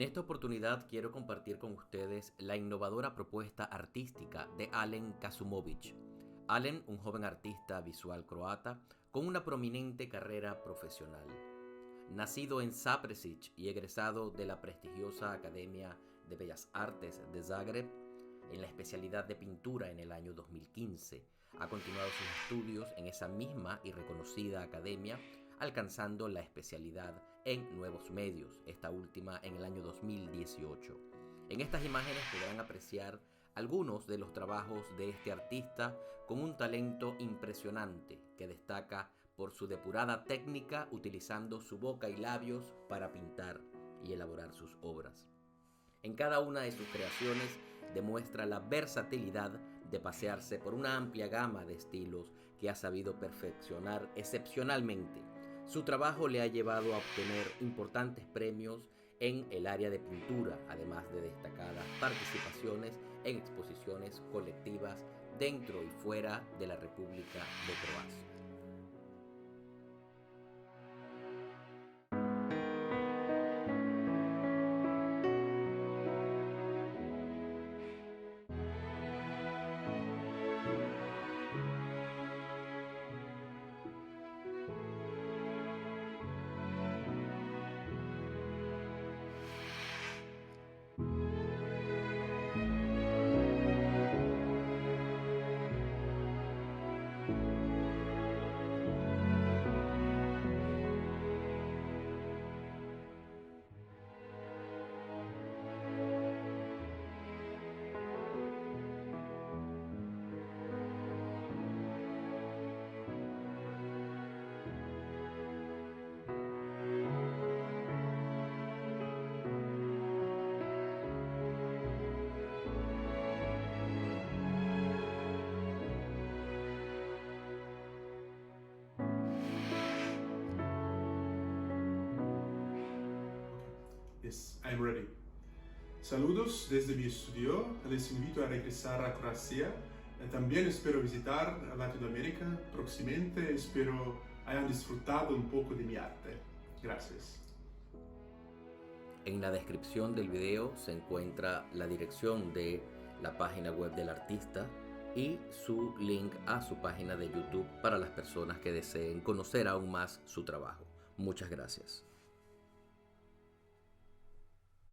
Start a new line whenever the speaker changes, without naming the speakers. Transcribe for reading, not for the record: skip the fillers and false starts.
En esta oportunidad quiero compartir con ustedes la innovadora propuesta artística de Alen Kasumovic. Alen, un joven artista visual croata con una prominente carrera profesional. Nacido en Zaprešić y egresado de la prestigiosa Academia de Bellas Artes de Zagreb, en la especialidad de pintura en el año 2015, ha continuado sus estudios en esa misma y reconocida academia, alcanzando la especialidad en nuevos medios, esta última en el año 2018. En estas imágenes podrán apreciar algunos de los trabajos de este artista con un talento impresionante que destaca por su depurada técnica utilizando su boca y labios para pintar y elaborar sus obras. En cada una de sus creaciones demuestra la versatilidad de pasearse por una amplia gama de estilos que ha sabido perfeccionar excepcionalmente. Su trabajo le ha llevado a obtener importantes premios en el área de pintura, además de destacadas participaciones en exposiciones colectivas dentro y fuera de la República de Croacia.
Yes, I'm ready. Saludos desde mi estudio, les invito a regresar a Croacia. También espero visitar Latinoamérica próximamente, espero hayan disfrutado un poco de mi arte. Gracias.
En la descripción del video se encuentra la dirección de la página web del artista y su link a su página de YouTube para las personas que deseen conocer aún más su trabajo. Muchas gracias.